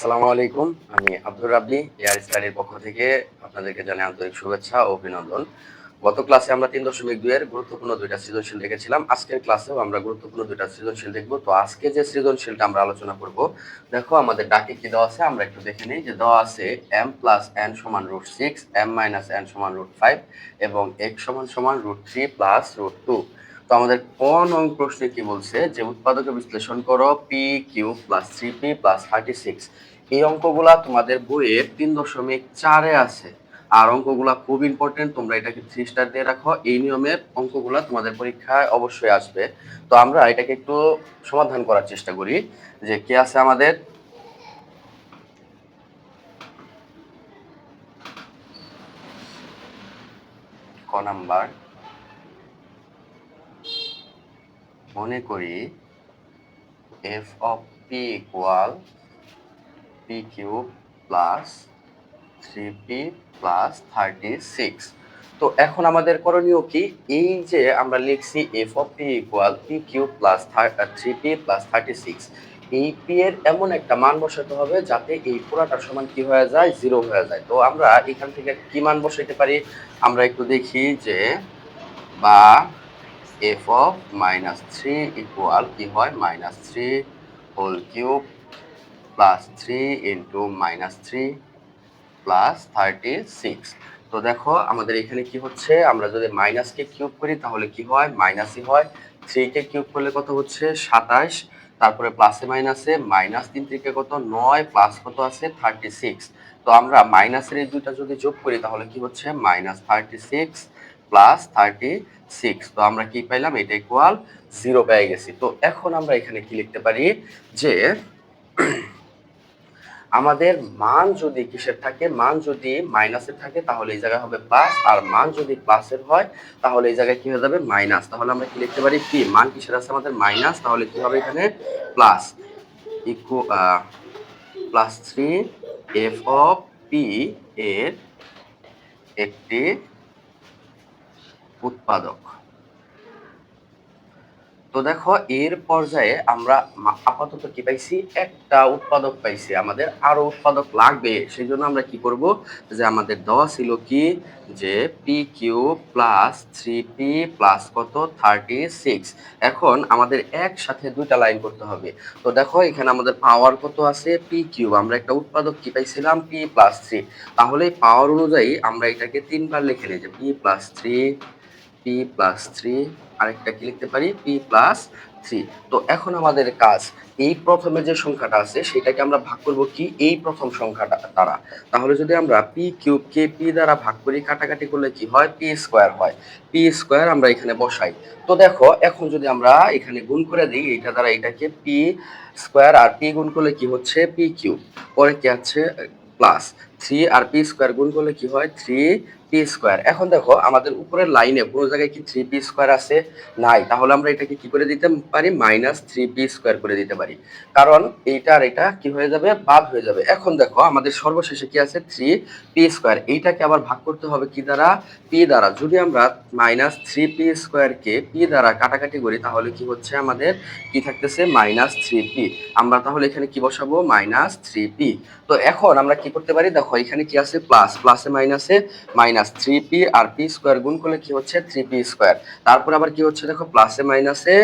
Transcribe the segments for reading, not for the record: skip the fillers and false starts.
আসসালামু আলাইকুম। আমি আব্দুর রাব্বি এয়ার স্টাডির পক্ষ থেকে আপনাদেরকে জানাই আন্তরিক শুভেচ্ছা ও অভিনন্দন। গত ক্লাসে আমরা ৩.২ এর গুরুত্বপূর্ণ ২টা সৃজনশীল দেখেছিলাম। আজকের ক্লাসেও আমরা গুরুত্বপূর্ণ ২টা সৃজনশীল দেখব। তো আজকে যে সৃজনশীলটা আমরা আলোচনা করব, দেখো আমাদের ডাকে কি দেওয়া আছে আমরা একটু দেখে নেই। যে দেওয়া আছে m + n = √6, m - n = √5 এবং x = √3 + √2। তো আমাদের ক নং প্রশ্নে কি বলছে যে উৎপাদকে বিশ্লেষণ করো p³ + 3p + 36। এই অঙ্কগুলা তোমাদের বইয়ে ৩.৪ এ আছে। আর অঙ্কগুলা খুব ইম্পর্টেন্ট, তোমরা এটাকে 3 স্টার দিয়ে রাখো। এই নিয়মের অঙ্কগুলা তোমাদের পরীক্ষায় অবশ্যই আসবে। তো আমরা এটাকে একটু সমাধান করার চেষ্টা করি। যে কি আছে আমাদের, ক নাম্বার, মনে করি f of p equal p³ + 3p + 36। তো এখন আমাদের করণীয় কি? এই যে আমরা লিখছি f of p equal p³ + 3p + 36, এই p এর এমন একটা মান বসাতে হবে যাতে এই পুরাটার সমান কি হয়ে যায়, 0 হয়ে যায়। তো আমরা এখান থেকে কি মান বসাইতে পারি আমরা একটু দেখি। যে বা f of -3 equal কি হয়, -3 হোল কিউব + 3 × -3 + 36। তো দেখো আমাদের এখানে কি হচ্ছে, আমরা যদি মাইনাসকে কিউব করি তাহলে কি হয়, মাইনাসই হয়। 3 কে কিউব করলে কত হচ্ছে, 27। তারপরে প্লাসে মাইনাসে -3 থেকে কত, 9 প্লাস কত আছে, 36। তো আমরা মাইনাসের এই দুইটা যদি যোগ করি তাহলে কি হচ্ছে, -36 + 36। তো আমরা কি পাইলাম, এটা ইকুয়াল 0 পেয়ে গেছি। তো এখন আমরা এখানে কি লিখতে পারি যে আমাদের মান যদি কিসের থাকে, মান যদি মাইনাসের থাকে তাহলে এই জায়গায় হবে প্লাস, আর মান যদি প্লাসের হয় তাহলে এই জায়গায় কি হয়ে যাবে, মাইনাস। তাহলে আমরা কি লিখতে পারি, p মান কিসের আছে আমাদের, মাইনাস, তাহলে কি হবে এখানে প্লাস +3 f of p এর একটি উৎপাদক। তো দেখো এর পর্যায়ে আমরা আপাতত কি পাইছি, একটা উৎপাদক পাইছি। আমাদের আরো উৎপাদক লাগবে, সেই জন্য আমরা কি করব, যে আমাদের দেওয়া ছিল কি, যে p³ + 3p + কত, 36। এখন আমাদের একসাথে দুইটা লাইন করতে হবে। তো দেখো এখানে আমাদের পাওয়ার কত আছে, p³, আমরা একটা উৎপাদক কি পাইছিলাম, p + 3। তাহলে পাওয়ার অনুযায়ী আমরা এটাকে 3 বার লিখে নিই, যে p + 3, p + 3, আরেকটা কি লিখতে পারি, p + 3। তো এখন আমাদের কাজ, এই প্রথমে যে সংখ্যাটা আছে সেটাকে আমরা ভাগ করব কি, এই প্রথম সংখ্যাটা দ্বারা। তাহলে যদি আমরা p³ কে p দ্বারা ভাগ করি, কাটাকাটি করলে কি হয়, p² হয়। p² আমরা এখানে বসাই। তো দেখো এখন যদি আমরা এখানে গুণ করে দিই, এটা দ্বারা এটাকে p² আর p গুণ করলে কি হচ্ছে, p³। পরে কি আছে, প্লাস 3 আর p² গুণ করলে কি হয়, 3p²। এখন দেখো আমাদের উপরের লাইনে কোনো জায়গায় কি 3p² আছে, নাই। তাহলে আমরা এটাকে কি করে দিতে পারি, -3p² করে দিতে পারি। কারণ এইটা আর এটা কি হয়ে যাবে, বাদ হয়ে যাবে। এখন দেখো আমাদের সর্বশেষে কি আছে, 3p²। এইটাকে আবার ভাগ করতে হবে কি দ্বারা, p দ্বারা। যদি আমরা -3p² কে p দ্বারা কাটাকাটি করি তাহলে কি হচ্ছে, আমাদের কি থাকতেছে, -3p। আমরা তাহলে এখানে কি বসাবো, -3p। তো এখন আমরা কি করতে পারি, দেখো এখানে কি আছে, প্লাস, প্লাসে মাইনাসে -3p আর p² গুণ করলে কি হচ্ছে, 3p²। তারপর আবার কি হচ্ছে, দেখো প্লাসে মাইনাসে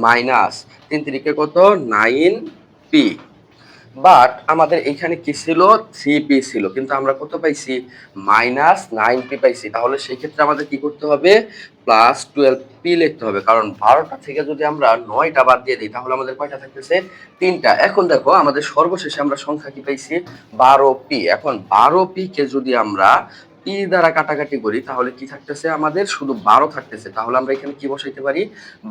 মাইনাস, 3 3 কত, 9p। বাট আমাদের এখানে কি ছিল, 3p ছিল, কিন্তু আমরা কত পাইছি, -9p পাইছি। তাহলে সেই ক্ষেত্রে আমাদের কি করতে হবে, +12p লিখতে হবে। কারণ 12টা থেকে যদি আমরা 9টা বাদ দিয়ে দিই তাহলে আমাদের কয়টা থাকতেছে, 3টা। এখন দেখো আমাদের সর্বশেষে আমরা সংখ্যা কি পাইছি, 12p। এখন 12p কে যদি আমরা p দ্বারা কাটাকাটি করি তাহলে কি থাকতেছে, আমাদের শুধু 12 থাকতেছে। তাহলে আমরা এখানে কি বসাইতে পারি,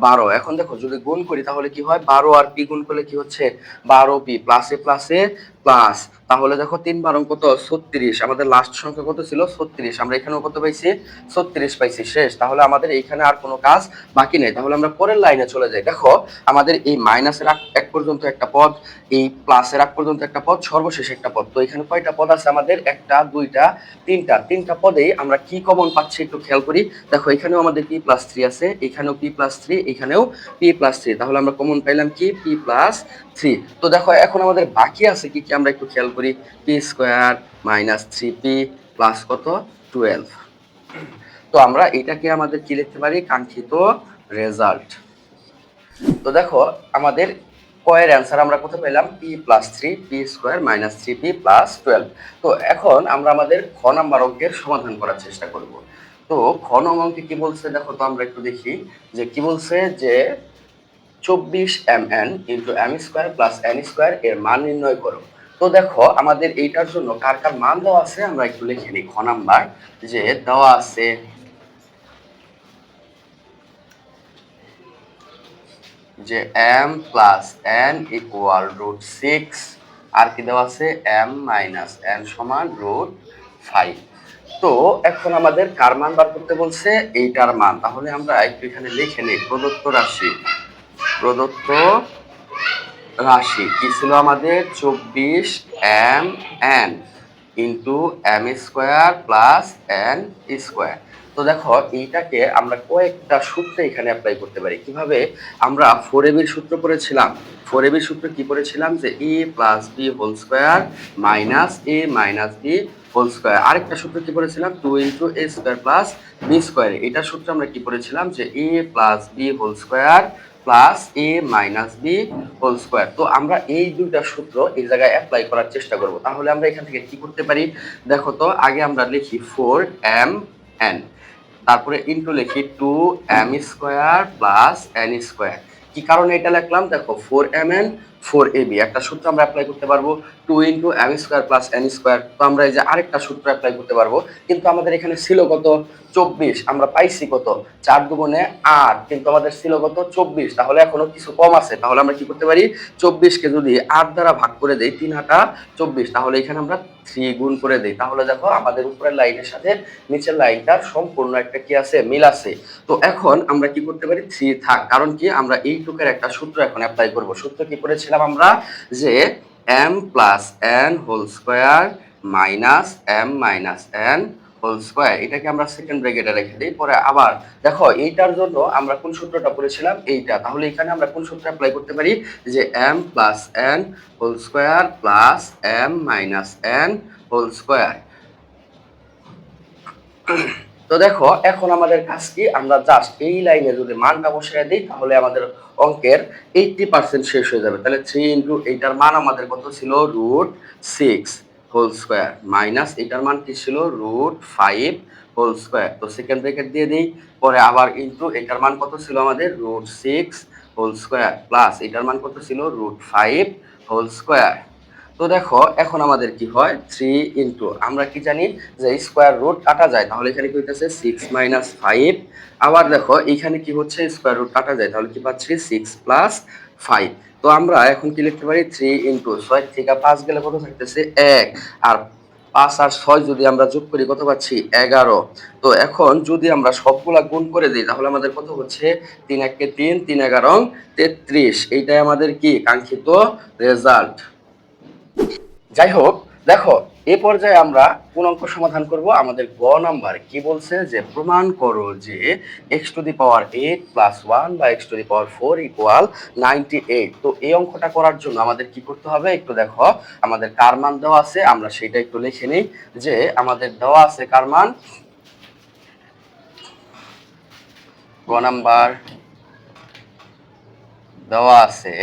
12। এখন দেখো যদি গুণ করি তাহলে কি হয়, 12 আর p গুণ করলে কি হচ্ছে, 12p, প্লাসে প্লাসে প্লাস। তাহলে দেখো 3 12 কত, 36। আমাদের লাস্ট সংখ্যা কত ছিল, 36। আমরা এখানেও কত পাইছি, 36 পাইছি, শেষ। তাহলে আমাদের এইখানে আর কোনো কাজ বাকি নেই। তাহলে আমরা পরের লাইনে চলে যাই। দেখো আমাদের এই মাইনাসের এক পর্যন্ত একটা পদ, এই প্লাসের আগ পর্যন্ত একটা পদ, সর্বশেষে একটা পদ। তো এখানে কয়টা পদ আছে আমাদের, একটা, দুইটা, তিনটা প্রত্যেকটা পদেই আমরা কি কমন পাচ্ছি একটু খেয়াল করি। দেখো এখানেও আমাদের p প্লাস থ্রি আছে, এখানেও p প্লাস থ্রি, এখানেও p প্লাস থ্রি, তাহলে আমরা কমন পাইলাম কি p প্লাস থ্রি। তো দেখো এখন আমাদের বাকি আছে কি কি আমরা একটু খেয়াল করি, p square minus three P plus কত 12। তো আমরা এটাকে আমাদের কি লিখতে পারি, কাঙ্ক্ষিত রেজাল্ট। তো দেখো আমাদের কয়ের অ্যান্সার আমরা কত পেলাম, p plus three P square minus three P plus 12। তো এখন আমরা আমাদের খ নাম্বার অঙ্কের সমাধান করার চেষ্টা করব। তো খ নং অঙ্কে কি বলছে দেখো তো, আমরা একটু দেখি যে কি বলছে, যে 24mn into m square plus n square এর মান নির্ণয় করো। তো দেখো আমাদের এইটার জন্য কার কার মান দেওয়া আছে আমরা একটু লিখে নিই। খ নাম্বার যে দেওয়া আছে যে m plus n equal root six, আর কি দেওয়া আছে m মাইনাস n সমান রুট ফাইভ। তো এখন আমাদের কার মান বার করতে বলছে, এইটার মান। তাহলে আমরা একটু এখানে লিখে নিই, প্রদত্ত রাশি কি ছিল আমাদের 24mn into m square plus n square. তো দেখো এইটাকে আমরা কয়েকটা সূত্রে এখানে অ্যাপ্লাই করতে পারি। কিভাবে, আমরা 4ab এর সূত্র পড়েছিলাম। 4ab এর সূত্র কি পড়েছিলাম, যে a plus b whole square minus a minus b whole square. আরেকটা সূত্র কি পড়েছিলাম, 2 into a square plus b square. এটার সূত্র আমরা কি পড়েছিলাম, যে a plus b whole square plus a minus b whole square. তো আমরা এই দুইটা সূত্র এই জায়গায় অ্যাপ্লাই করার চেষ্টা করব। তাহলে আমরা এখান থেকে কি করতে পারি, দেখো তো আগে আমরা লিখি 4mn, তারপরে ইন্টু লিখি 2m square plus n square. কি কারণে এটা লিখলাম, দেখো 4mn 4ab একটা সূত্র আমরা অ্যাপ্লাই করতে পারবো, 2 into m square plus n square. তো আমরা এই যে আরেকটা সূত্র অ্যাপ্লাই করতে পারবো। কিন্তু আমাদের এখানে ছিল কত 24, আমরা পাইছি কত 4 দুগুণে 8, কিন্তু আমাদের ছিল কত 24, তাহলে এখনো কিছু কম আছে। তাহলে আমরা কি করতে পারি, 24 কে যদি 8 দ্বারা ভাগ করে দেই 3 8 24, তাহলে এখানে আমরা 3 গুণ করে দেই। তাহলে দেখো আমাদের উপরের লাইনের সাথে নিচের লাইনটার সম্পূর্ণ একটা কি আছে, মিল আছে। তো এখন আমরা কি করতে পারি, 3 থাক, কারণ কি আমরা এইটুকের একটা সূত্র এখন অ্যাপ্লাই করব। সূত্র কি করেছিলাম আমরা, যে m plus n whole square minus m minus n whole square, এটাকে আমরা সেকেন্ড ব্র্যাকেটে রেখে দিই। পরে আবার দেখো এইটার জন্য আমরা কোন সূত্রটা পড়েছিলাম, এইটা। তাহলে এখানে আমরা কোন সূত্র অ্যাপ্লাই করতে পারি, যে m plus n whole square plus m minus n whole square. তো দেখো এখন আমাদের কাজ কি, আমরা জাস্ট এই লাইনে যদি মানটা বসিয়ে দিই তাহলে আমাদের অঙ্কের 80% শেষ হয়ে যাবে। তাহলে 3 ইন্টু এইটার মান আমাদের কত ছিল, root six whole square minus এটার মান কি ছিল, রুট ফাইভ হোল স্কোয়ার। তো সেকেন্ড ব্র্যাকেট দিয়ে দিই, পরে আবার ইন্টু এটার মান কত ছিল আমাদের, root six whole square plus এটার মান কত ছিল, রুট ফাইভ হোল স্কোয়ার। তো দেখো এখন আমাদের কি হয়, 3 ইন্টু আমরা কি জানি যে স্কোয়ার রুট কাটা যায়, তাহলে এখানে কি হইতেছে 6 মাইনাস 5। আবার দেখো এখানে কি হচ্ছে, স্কোয়ার রুট কাটা যায়, তাহলে কি পাচ্ছি 6 প্লাস 5। তো আমরা এখন কি লিখতে পারি, 3 ইন্টু 6 থেকে 5 গেলে কত থাকতেছে 1, আর 5 আর 6 যদি আমরা যোগ করি কত পাচ্ছি 11। তো এখন যদি আমরা সবগুলা গুণ করে দিই তাহলে আমাদের কত হচ্ছে, 3 1 3 3 11 33। এইটাই আমাদের কি কাঙ্ক্ষিত রেজাল্ট। যাই হোক, দেখো এ পর্যায়ে আমরা কোন অঙ্ক সমাধান করব, আমাদের গ নাম্বার কি বলছে, যে প্রমাণ করো যে x to the power 8 plus 1 বা x to the power 4 equal 98। তো এই অঙ্কটা করার জন্য আমাদের কি করতে হবে, একটু দেখো আমাদের কার মান দেওয়া আছে, আমরা সেটা একটু লিখে নিই। যে আমাদের দেওয়া আছে কার মান, গ নাম্বার দেওয়া আছে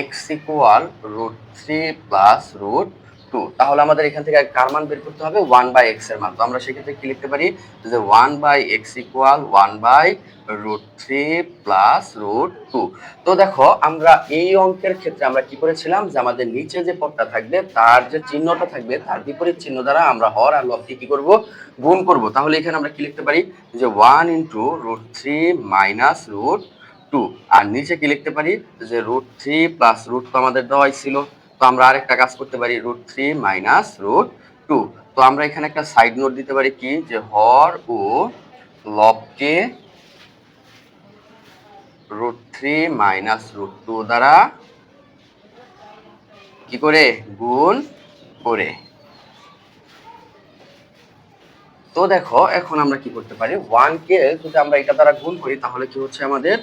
x equal root three plus root two. তাহলে আমাদের এখান থেকে কার মান বের করতে হবে, 1/x এর মান। তো আমরা সেক্ষেত্রে কি লিখতে পারি, যে 1/x equal 1/√3 plus root two. তো দেখো আমরা এই অঙ্কের ক্ষেত্রে আমরা কি করেছিলাম, যে আমাদের নিচে যে পদটা থাকবে তার যে চিহ্নটা থাকবে তার বিপরীত চিহ্ন দ্বারা আমরা হর আর লবকে কি করব, গুণ করব। তাহলে এখানে আমরা কি লিখতে পারি, যে 1 into root three minus root two, আর নিচে কি লিখতে পারি, যে রুট থ্রি প্লাস রুট তো আমাদের দেওয়াই ছিল। তো আমরা আরেকটা কাজ করতে পারি, root three minus root two. তো আমরা এখানে একটা সাইড নোট দিতে পারি কি, যে হর ও লবকে root three minus root two দ্বারা কি করে, গুণ করে। তো দেখো এখন আমরা কি করতে পারি, 1 কে যদি আমরা এটা দ্বারা গুণ করি তাহলে কি হচ্ছে আমাদের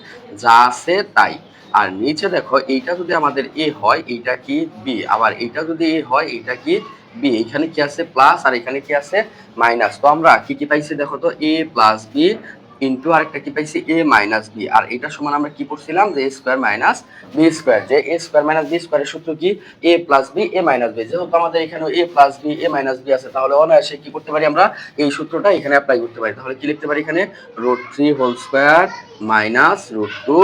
যা আছে তাই। আর নিচে দেখো এইটা যদি আমাদের এ হয় এইটা কি বি, আবার এইটা যদি এ হয় এইটা কি বি। এখানে কি আছে প্লাস আর এখানে কি আছে মাইনাস। তো আমরা কি কি পাইছি দেখো তো, এ প্লাস বি ইন্টু আরেকটা কি পাইছি এ মাইনাস বি। আর এটা সমান আমরা কি পড়ছিলাম যে এ স্কোয়ার মাইনাস বি স্কোয়ার, যে এ স্কোয়ার মাইনাস বি স্কোয়ারের সূত্র কি এ plus B A minus B. যেহেতু আমাদের এখানে এ plus B A minus B আছে তাহলে অনায়াসে কি করতে পারি আমরা এই সূত্রটা এখানে অ্যাপ্লাই করতে পারি। তাহলে কি লিখতে পারি এখানে √3 whole square minus √2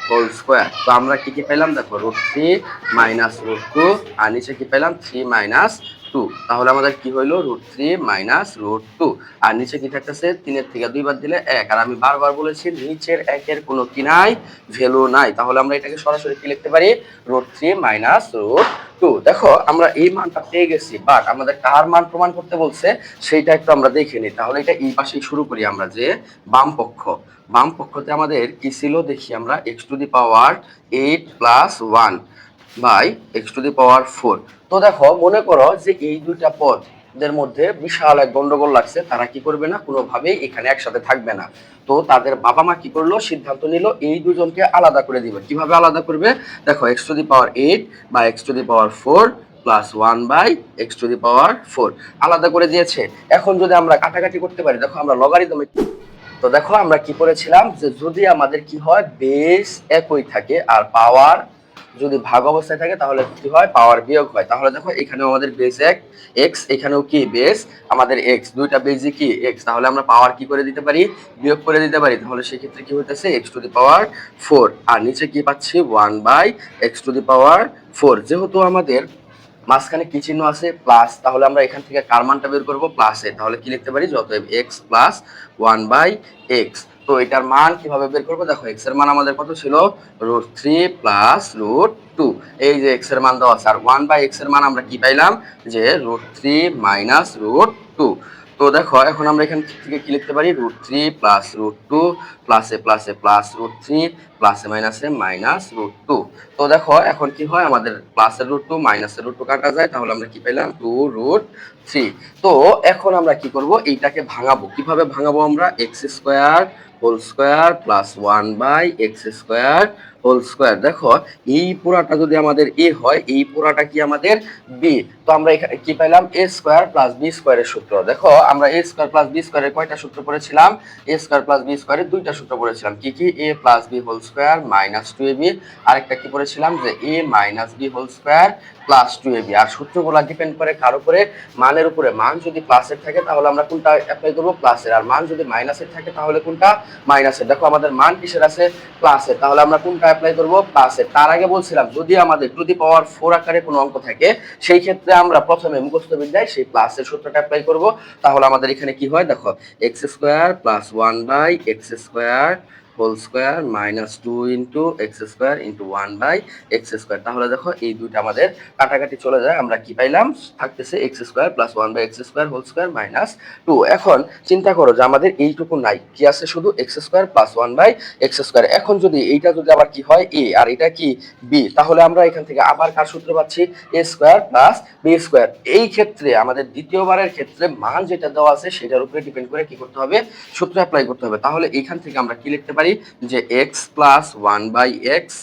whole square. তো আমরা কি কি পেলাম দেখো, √3 মাইনাস √2 আর নিচে কি পেলাম 3 মাইনাস 2। তাহলে আমাদের কি হইলো √3 মাইনাস √2 আর নিচে কি থাকতেছে 3 এর থেকে 2 বাদ দিলে 1। আর আমি বারবার বলেছি নিচের 1 এর কোনো কি নাই, ভ্যালু নাই। তাহলে আমরা এটাকে সরাসরি কি লিখতে পারি √3 মাইনাস √2। দেখো আমরা এই মানটা পেয়ে গেছি, বাট আমাদের কার মান প্রমাণ করতে বলছে সেইটা একটু আমরা দেখে নিই। তাহলে এটা এই পাশেই শুরু করি আমরা, যে বাম পক্ষতে আমাদের কি ছিল দেখি আমরা, x⁻8 + 1 বাই x⁻4। তো দেখো মনে করো যে এই দুইটা পদের মধ্যে বিশাল এক গন্ডগোল লাগছে, তারা কি করবে না কোনোভাবেই এখানে একসাথে থাকবে না। তো তাদের বাবা মা কি করলো, সিদ্ধান্ত নিল এই দুজনকে আলাদা করে দিবে। কিভাবে আলাদা করবে দেখো, x⁻8 বা x⁻4 প্লাস 1 বাই x⁻4 আলাদা করে দিয়েছে। এখন যদি আমরা কাটাকাটি করতে পারি, দেখো আমরা লগারিদমে, তো দেখো আমরা কি করেছিলাম যে যদি আমাদের কি হয় বেস একই থাকে আর পাওয়ার যদি ভাগ অবস্থায় থাকে তাহলে কি হয় পাওয়ার বিয়োগ হয়। তাহলে দেখো এখানেও আমাদের বেস এক এক্স, এখানেও কি বেস আমাদের এক্স, দুইটা বেসই কি এক্স। তাহলে আমরা পাওয়ার কি করে দিতে পারি বিয়োগ করে দিতে পারি। তাহলে সেক্ষেত্রে কি হইতেছে x⁻4 আর নিচে কি পাচ্ছি 1 বাই x⁻4। যেহেতু আমাদের মাঝখানে কি চিহ্ন আছে প্লাস, তাহলে আমরা এখান থেকে কার মানটা বের করবো প্লাসে। তাহলে কি লিখতে পারি অতএব x প্লাস 1 বাই এক্স। তো এটার মান কিভাবে বের করবো দেখো, x এর মান আমাদের কত ছিল √3 প্লাস √2। এই যে x এর মান দেওয়া আছে, আর 1 বাই x এর মান আমরা কি পাইলাম যে √3 মাইনাস √2। তো দেখো এখন আমরা এখান থেকে কি লিখতে পারি √3 প্লাস √2 প্লাসে প্লাসে প্লাস √3 প্লাসে মাইনাসে মাইনাস √2। তো দেখো এখন কি হয় আমাদের প্লাসের √2 মাইনাসের √2 কাটা যায়, তাহলে আমরা কি পেলাম 2√3। তো এখন আমরা কি করব এইটাকে ভাঙাবো। কিভাবে ভাঙাবো আমরা, x² whole square plus 1 by x² whole square. দেখো এই পুরাটা যদি আমাদের a হয় এই পুরাটা কি আমাদের b। তো আমরা এখানে কি পাইলাম a² প্লাস b স্কোয়ারের সূত্র। দেখো আমরা a² প্লাস b স্কোয়ারের কয়টা সূত্র পড়েছিলাম, a² প্লাস b স্কোয়ারের দুইটা সূত্র পড়েছিলাম। কি কি, a plus b whole square minus 2ab, আরেকটা কি পড়েছিলাম যে a minus b whole square plus 2ab। আর সূত্রগুলো ডিপেন্ড করে কার উপরে, মানের উপরে। মান যদি প্লাসের থাকে তাহলে আমরা কোনটা অ্যাপ্লাই করব প্লাসের, আর মান যদি মাইনাসের থাকে তাহলে কোনটা মাইনাসের। দেখো আমাদের মান কিসের আছে প্লাসের, তাহলে আমরা কোনটা অ্যাপ্লাই করব প্লাসের। তার আগে বলছিলাম যদি আমাদের টু দি পাওয়ার 4 আকারে কোনো অঙ্ক থাকে সেই ক্ষেত্রে আমরা প্রথমে মুখস্থ বিদ্যায় সেই প্লাসের সূত্রটা অ্যাপ্লাই করব। তাহলে আমাদের এখানে কি হয় দেখো, x² plus 1 by x² whole square minus 2 into x² into 1 by x²। তাহলে দেখো এই দুইটা আমাদের কাটাকাটি চলে যায়, আমরা কি পাইলাম থাকতেছে x² plus 1 by x² whole square minus 2। এখন চিন্তা করো যে আমাদের এইটুকু নাই, কি আছে শুধু x² প্লাস 1 বাই x²। এখন যদি এইটা যদি আবার কি হয় a আর এটা কি b, তাহলে আমরা এখান থেকে আবার কার সূত্র পাচ্ছি a² প্লাস b²। এই ক্ষেত্রে আমাদের দ্বিতীয়বারের ক্ষেত্রে মান যেটা দেওয়া আছে সেটার উপরে ডিপেন্ড করে কি করতে হবে সূত্র অ্যাপ্লাই করতে হবে। তাহলে এইখান থেকে আমরা কি লিখতে পারি যে x plus 1 by x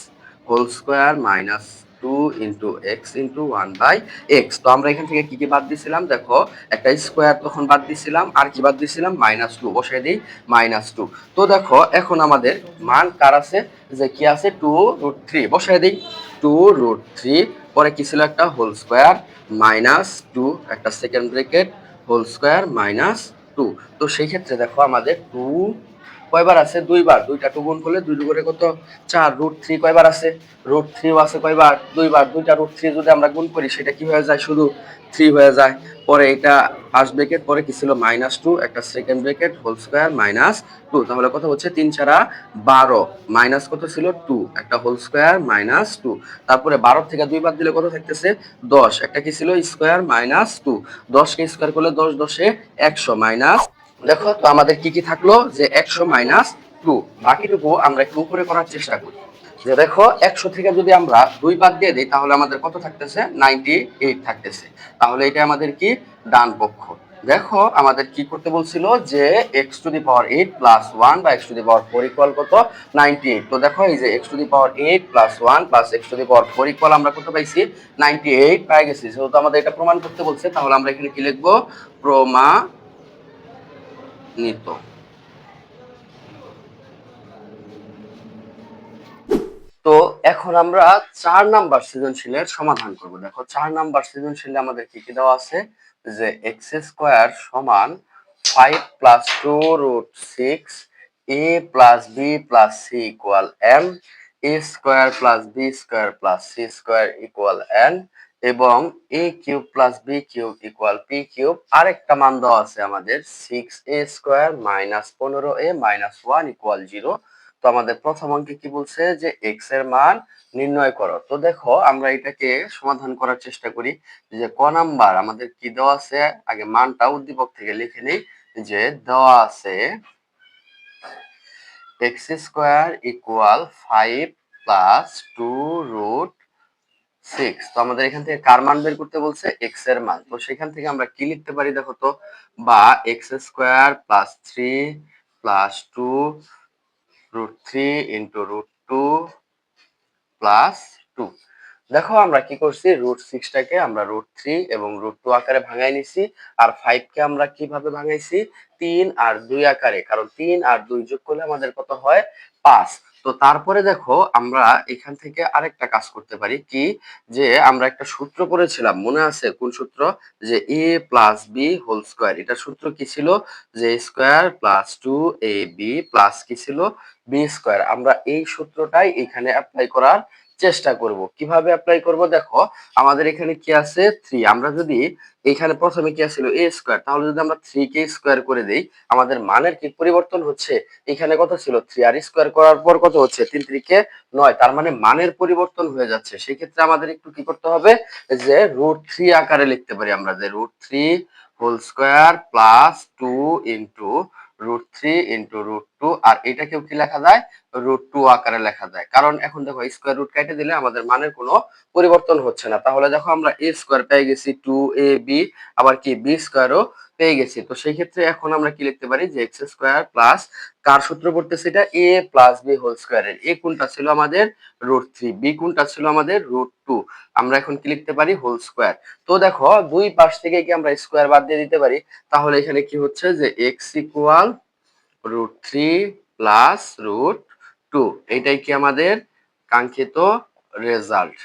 whole square minus 2 into x into 1 by x. তো আমরা এখান থেকে কি কি বাদ দিয়েছিলাম দেখো, একটা স্কোয়ার তখন বাদ দিয়েছিলাম, আর কি বাদ দিয়েছিলাম -2 বসাই দিই -2। তো দেখো এখন আমাদের মান কার আছে যে কি আছে 2√3 বসাই দিই 2√3, পরে কি ছিল একটা হোল স্কোয়ার -2 একটা সেকেন্ড ব্র্যাকেট হোল স্কোয়ার -2। তো সেই ক্ষেত্রে দেখো আমাদের 2 কয়বার আছে দুইবার, দুইটা টু গুণ করলে 2 করে কত 4, √3 কয়বার আছে √3 আছে কয়বার দুইবার, দুইটা √3 যদি আমরা গুণ করি সেটা কি হয়ে যায় শুধু 3 হয়ে যায়। পরে এটা ফার্স্ট ব্র্যাকেট, পরে কি ছিল -2 একটা সেকেন্ড ব্র্যাকেট হোল স্কয়ার -2। তাহলে কত হচ্ছে 3 4 12 মাইনাস কত ছিল 2 একটা হোল স্কয়ার -2। তারপরে 12 থেকে 2 বাদ দিলে কত থাকতেছে 10 একটা কি ছিল স্কয়ার -2। 10 কে স্কয়ার করলে 10 10 এ 100 মাইনাস। দেখো তো আমাদের কি কি থাকলো যে 100 -2। বাকিটুকু আমরা একটু উপরে করার চেষ্টা করি। যে দেখো 100 থেকে যদি আমরা 2 বাদ দিয়ে দিই তাহলে আমাদের কত থাকতেছে 98 থাকতেছে। তাহলে এটা আমাদের কি ডান পক্ষ। দেখো আমাদের কি করতে বলছিল যে x⁸ 8 + 1 বা x⁴ ইকুয়াল কত 98। তো দেখো এই যে x⁸ 8 + 1 + x⁴ ইকুয়াল আমরা কত পাইছি 98 পেয়ে গেছি। যেহেতু আমাদের এটা প্রমাণ করতে বলছে তাহলে আমরা এখানে কি লিখবো প্রমাণিত। তো এখন আমরা 4 নাম্বার সৃজনশীলের সমাধান করব। দেখো 4 নাম্বার সৃজনশীলে আমাদের কি কি দেওয়া আছে যে x² সমান 5 + 2 √6 a + b + c equal m, a² + b² + c² equal n এবং a³ + b³ ইকুয়াল p³ আরেকটা মান দেওয়া আছে আমাদের 6a² - 15a - 1 ইকুয়াল 0। তো আমাদের প্রথম অঙ্কে কি বলছে যে x এর মান নির্ণয় করো। তো দেখো আমরা এটাকে সমাধান করার চেষ্টা করি। যে ক নাম্বার আমাদের কি দেওয়া আছে আগে মানটা উদ্দীপক থেকে লিখে নেই। যে দেওয়া আছে x² ইকুয়াল 5 + 2 √6। তো আমাদের এখান থেকে কার মান বের করতে বলছে x এর মান। তো সেখান থেকে আমরা কি লিখতে পারি দেখো তো, বা x² + 3 + 2 √3 * √2 +2। দেখো আমরা কি করছি √6 টাকে আমরা √3 এবং √2 আকারে ভাঙাই নিছি। আর 5 কে আমরা কিভাবে ভাঙাইছি 3 আর 2 আকারে, কারণ 3 আর 2 যোগ করলে আমাদের কত হয় 5। তো তারপরে দেখো আমরা এখান থেকে আরেকটা কাজ করতে পারি কি, যে আমরা একটা সূত্র পড়েছিলাম মনে আছে কোন সূত্র, যে a + b হোল স্কয়ার। এটা সূত্র কি ছিল যে স্কয়ার + 2ab কি ছিল b স্কয়ার। আমরা এই সূত্রটাই এখানে অ্যাপ্লাই করার চেষ্টা করব। কিভাবে অ্যাপ্লাই করব দেখো আমাদের এখানে কি আছে 3। আমরা যদি এখানে প্রথমে কি ছিল a স্কয়ার, তাহলে যদি আমরা 3 কে স্কয়ার করে দেই আমাদের মানের কি পরিবর্তন হচ্ছে। এখানে কত ছিল 3 আর স্কয়ার করার পর কত হচ্ছে 3 3 কে 9, তার মানে মানের পরিবর্তন হয়ে যাচ্ছে। সেই ক্ষেত্রে আমাদের একটু কি করতে হবে যে √3 আকারে লিখতে পারি আমরা, যে √3 হোল স্কয়ার + 2 √3 √2। আর এটাকেও কি লেখা যায় √2 আকারে লেখা যায়, কারণ এখন দেখো স্কয়ার রুট কেটে দিলে আমাদের মানের কোনো পরিবর্তন হচ্ছে না। তাহলে দেখো আমরা a স্কয়ার পেয়ে গেছি 2ab, আবার কি b স্কয়ারও পেয়ে গেছি। তো সেই ক্ষেত্রে এখন আমরা কি লিখতে পারি যে x² প্লাস কার সূত্র পড়তেছে এটা a + b হোল স্কয়ারের। a কোনটা ছিল আমাদের √3, b কোনটা ছিল আমাদের √2। আমরা এখন কি লিখতে পারি হোল স্কয়ার। তো দেখো দুই পাশ থেকে কি আমরা স্কয়ার বাদ দিয়ে দিতে পারি। তাহলে এখানে কি হচ্ছে যে x ইকুয়াল √3 প্লাস √2, এইটাই কি আমাদের কাঙ্ক্ষিত রেজাল্ট।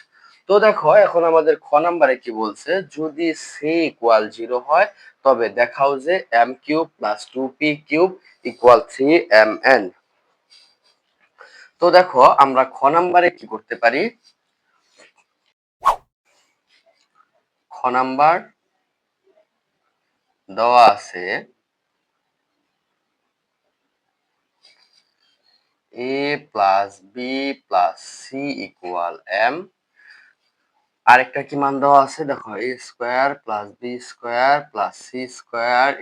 তো দেখো এখন আমাদের খ নাম্বারে কি বলছে, যদি c ইকুয়াল 0 হয় তবে দেখাও যে m³ + 2p³ ইকুয়াল 3mn। তো দেখো আমরা খ নাম্বারে কি করতে পারি, খ নাম্বার দেওয়া আছে a + b + c equal m, আরেকটা কি মান দেওয়া আছে দেখো a² + b² + c²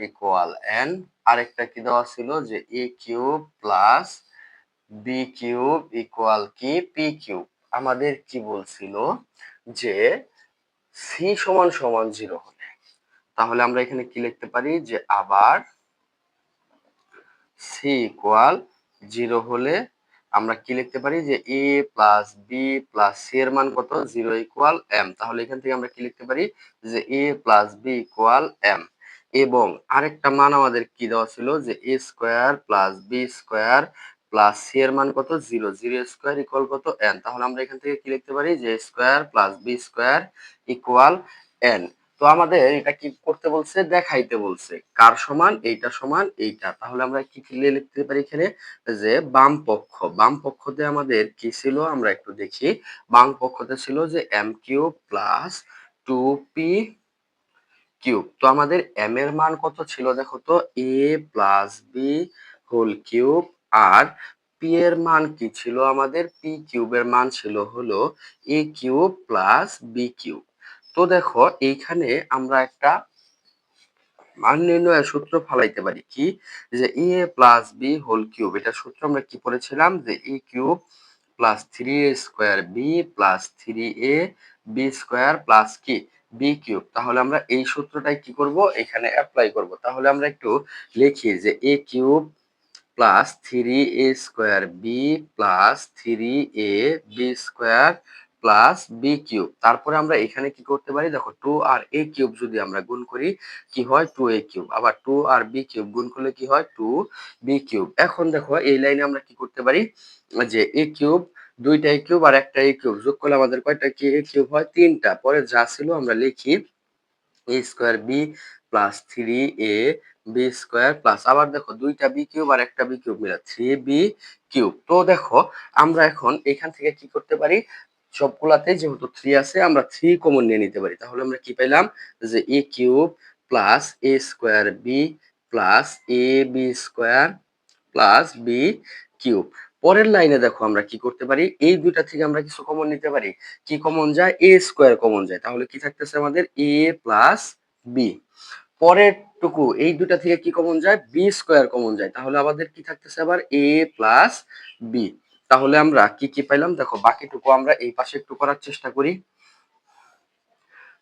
equal n। আরেকটা কি দেওয়া ছিল যে a³ + b³ ইকুয়াল কি p³ আমাদের কি বলছিল যে c = 0 হলে। তাহলে আমরা এখানে কি লিখতে পারি যে আবার c ইকুয়াল 0 হলে আমরা কি লিখতে পারি যে a + b + c এর মান কত 0 ইকুয়াল m। তাহলে এখান থেকে আমরা কি লিখতে পারি যে a + b ইকুয়াল m। এবং আরেকটা মান আমাদের কি দেওয়া ছিল যে a² + b² + c এর মান কত 0, 0² ইকুয়াল কত n। তাহলে আমরা এখান থেকে কি লিখতে পারি যে a² + b² ইকুয়াল n। তো আমাদের এটা কি করতে বলছে দেখাইতে বলছে কার সমান, এইটা সমান এইটা। তাহলে আমরা কি লিখতে পারি এখানে যে বাম পক্ষতে আমাদের কি ছিল আমরা একটু দেখি। বাম পক্ষতে ছিল যে m³ + 2p³। তো আমাদের m এর মান কত ছিল দেখো তো a + b হোল কিউব, আর p এর মান কি ছিল আমাদের p³ এর মান ছিল হলো a³ + b³। তো দেখো এইখানে আমরা একটা মান নির্ণয়ের সূত্র ফালাইতে পারি কি, যে a + b হোল কিউব, এটা সূত্র আমরা কি পড়েছিলাম যে a³ plus 3a square B plus 3a B square plus কি বি কিউব। তাহলে আমরা এই সূত্রটাই কি করব, এখানে অ্যাপ্লাই করব। তাহলে আমরা একটু লিখি যে a cube plus 3a square B plus 3a B square plus B cube. তারপরে আমরা এখানে কি করতে পারি, দেখো 2 আর a কিউব যদি আমরা গুণ করি কি হয় 2a কিউব, আবার 2 আর b কিউব গুণ করলে কি হয় 2b কিউব। এখন দেখো এই লাইনে আমরা কি করতে পারি, যে a কিউব, দুইটা a কিউব আর একটা a কিউব যোগ করলে আমাদের কয়টা কি a কিউব হয়, তিনটা। পরে যা ছিল আমরা লিখি a square B plus 3a B square plus, আবার দেখো দুইটা বি কিউব আর একটা বি কিউব মিলে 3b কিউব। তো দেখো আমরা এখন এখান থেকে কি করতে পারি, সবগুলাতে যেহেতু 3 আছে আমরা 3 কমন নিয়ে নিতে পারি। তাহলে আমরা কি পেলাম, যে a cube plus a square B plus a b square plus B cube. পরের লাইনে দেখো আমরা কি করতে পারি, এই দুইটা থেকে আমরা কিছু কমন নিতে পারি। কি কমন যায়, এ স্কোয়ার কমন যায়। তাহলে কি থাকতেছে আমাদের এ প্লাস বি। পরের টুকু এই দুটা থেকে কি কমন যায়, বি স্কোয়ার কমন যায়। তাহলে আমাদের কি থাকতেছে আবার এ প্লাস বি। তাহলে আমরা কি কি পাইলাম, দেখো বাকিটুকু আমরা এই পাশে একটু করার চেষ্টা করি,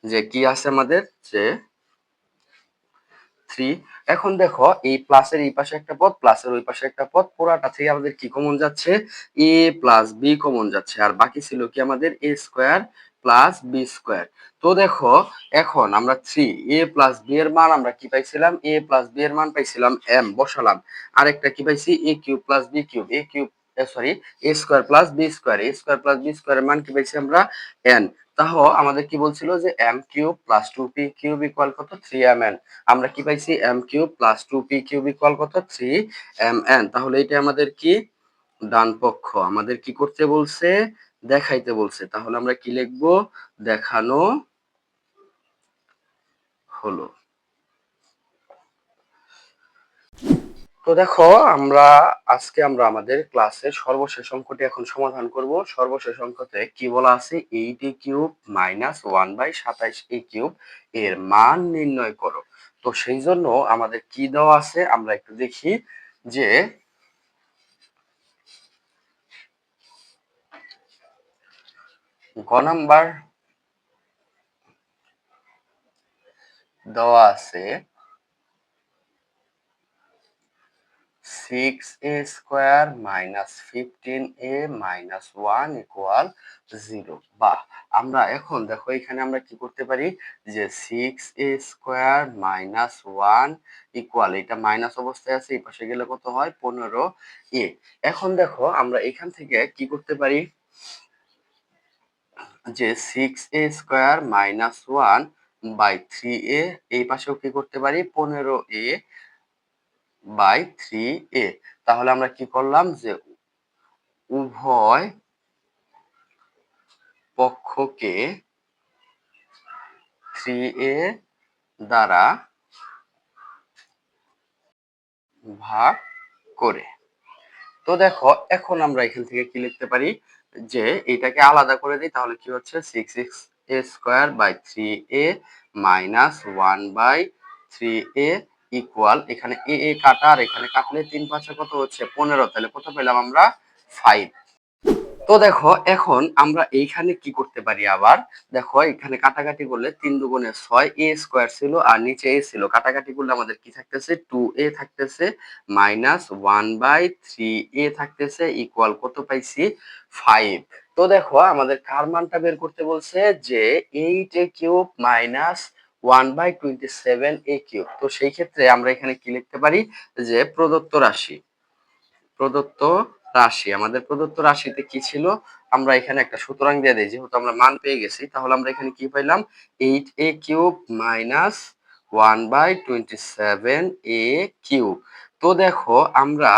যে কি আছে আমাদের, যে 3। এখন দেখো এই প্লাসের এই পাশে একটা পদ, প্লাসের ওই পাশে একটা পদ, পুরাটা থেকে আমাদের কি কমন যাচ্ছে, এ প্লাস বি কমন যাচ্ছে। আর বাকি ছিল কি আমাদের এ স্কোয়ার প্লাস বি স্কোয়ার। তো দেখো এখন আমরা 3 এ প্লাস বি এর মান আমরা কি পাইছিলাম, এ প্লাস বি এর মান পাইছিলাম এম, বসালাম। আরেকটা কি পাইছি, এ কিউব প্লাস বি কিউব, এ কিউব সরি এ স্কোয়ার প্লাস বি স্কোয়ার, এ স্কোয়ার প্লাস বি স্কোয়ারের মান কি পাইছি আমরা এন। তাহলে আমাদের কি বলছিল যে m cube plus 2p cube equal কত 3mn। আমরা কি পাইছি, m cube plus 2p cube equal কত 3mn। তাহলে এটা আমাদের কি ডান পক্ষ, আমাদের কি করতে বলছে, দেখাইতে বলছে। তাহলে আমরা কি লিখবো, দেখানো হলো। তো দেখো আমরা আজকে আমরা আমাদের ক্লাসের সর্বশেষ অঙ্কটি এখন সমাধান করব। সর্বশেষ অঙ্কতে কি বলা আছে, 8a cube minus 1/27a cube এর মান নির্ণয় করো। তো সেই জন্য আমাদের কি দেওয়া আছে আমরা একটু দেখি, যে গ নাম্বার দেওয়া আছে 6a square minus 15a minus 1 equal 0। বা আমরা এখন দেখো এখানে আমরা কি করতে পারি, যে 6a স্কোয়ার মাইনাস 1 ইকুয়াল, এটা মাইনাস অবস্থায় আছে, এই পাশে গেলে কত হয় 15a। এখন দেখো আমরা এখান থেকে কি করতে পারি, যে 6a square minus 1 by 3a, এই পাশেও কি করতে পারি 15a বাই 3a। তাহলে আমরা কি করলাম, যে উভয় পক্ষকে 3a দ্বারা ভাগ করে। তো দেখো এখন আমরা এখান থেকে কি লিখতে পারি, যে এটাকে আলাদা করে দিই। তাহলে কি হচ্ছে 6a square by 3a minus 1/3a equal, এখানে এ কাটা আর এখানে কাটলে 3 5 কত হচ্ছে 15, তাহলে কত পেলাম আমরা 5। তো দেখো এখন আমরা এইখানে কি করতে পারি, আবার দেখো এখানে কাটাকাটি করলে 3 দুগুণে 6, এ স্কোয়ার ছিল আর নিচে এ ছিল, কাটাকাটি করলে আমাদের কি থাকতেছে 2a থাকতেছে মাইনাস 1/3a থাকতেছে ইকুয়াল কত পাইছি 5। তো দেখো আমাদের কার মানটা বের করতে বলছে, যে 8a cube minus 1/27a cube. তো সেই ক্ষেত্রে আমরা এখানে কি লিখতে পারি, যে প্রদত্ত রাশি, প্রদত্ত রাশি, আমাদের প্রদত্ত রাশিতে কি ছিল, আমরা এখানে একটা সুতরাং দিয়ে দিই, যেহেতু আমরা মান পেয়ে গেছি। তাহলে আমরা এখানে কি পাইলাম, 8a cube minus 1/27a cube. তো দেখো আমরা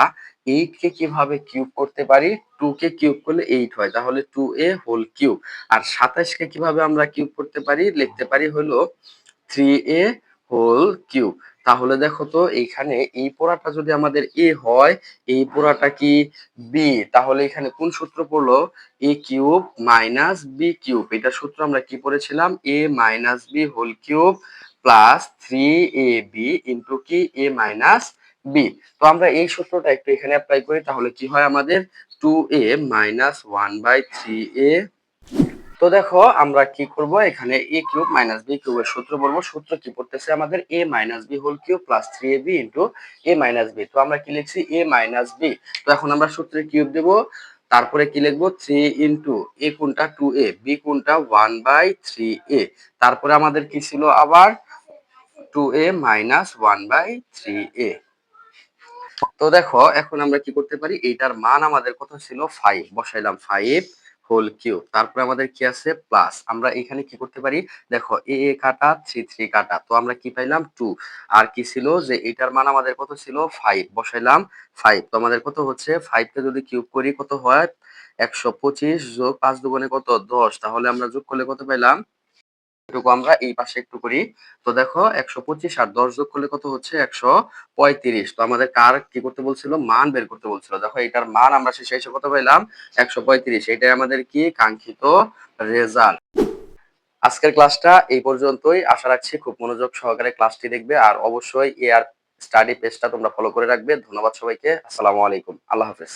8 কে কিভাবে কিউব করতে পারি, 2 কে কিউব করলে 8 হয়, তাহলে 2a হোল কিউব। আর 27 কে কিভাবে আমরা কিউব করতে পারি, লিখতে পারি হলো 3a হোল কিউব। তাহলে দেখো তো এইখানে এই পোড়াটা যদি আমাদের এ হয়, এই পোড়াটা কি বি, তাহলে এখানে কোন সূত্র পড়লো, a cube minus b cube. এটা সূত্র আমরা কি পড়েছিলাম, a minus b whole cube plus 3ab into কি এ মাইনাস বি। তো আমরা এই সূত্রটা একটু এখানে অ্যাপ্লাই করি, তাহলে কি হয় আমাদের 2a মাইনাস 1/3a। তো দেখো আমরা কি করব, এখানে a কিউব মাইনাস b কিউবের সূত্র বলবো। সূত্র কি পড়তেছে আমাদের a minus b whole cube plus 3ab into a minus b। তো আমরা কি লিখছি a মাইনাস b। তো এখন আমরা সূত্রের কিউব দেব, তারপরে কি লিখবো 3 ইনটু a কোনটা 2a, b কোনটা 1/3a, তারপরে আমাদের কি ছিল আবার 2a মাইনাস 1/3a। তো দেখো এখন আমরা কি করতে পারি, এইটার মান আমাদের কত ছিল 5, বসাইলাম 5 হোল কিউব, তারপরে আমাদের কি আছে প্লাস। আমরা এখানে কি করতে পারি, দেখো এ এ কাটা 3 3 কাটা, তো আমরা কি পাইলাম 2। আর কি ছিল যে এটার মান আমাদের কত ছিল 5, বসাইলাম 5। তো আমাদের কত হচ্ছে 5 কে যদি কিউব করি কত হয় 125 যোগ 5 দুগুণে কত 10, তাহলে আমরা যোগ করলে কত পাইলাম, এটুকু আমরা এই পাশে একটু করি। তো দেখো 125 আর 10 যোগ করলে কত হচ্ছে 135। তো আমাদের কার কি করতে বলছিল, মান বের করতে বলছিল। দেখো এটার মান আমরা শেষে এসে কত পাইলাম 135, এটাই আমাদের কি কাঙ্ক্ষিত রেজাল্ট। আজকের ক্লাসটা এই পর্যন্তই। আশা রাখছি খুব মনোযোগ সহকারে ক্লাসটি দেখবে, আর অবশ্যই এআর স্টাডি পেজটা তোমরা ফলো করে রাখবে। ধন্যবাদ সবাইকে, আসসালামু আলাইকুম, আল্লাহ হাফেজ।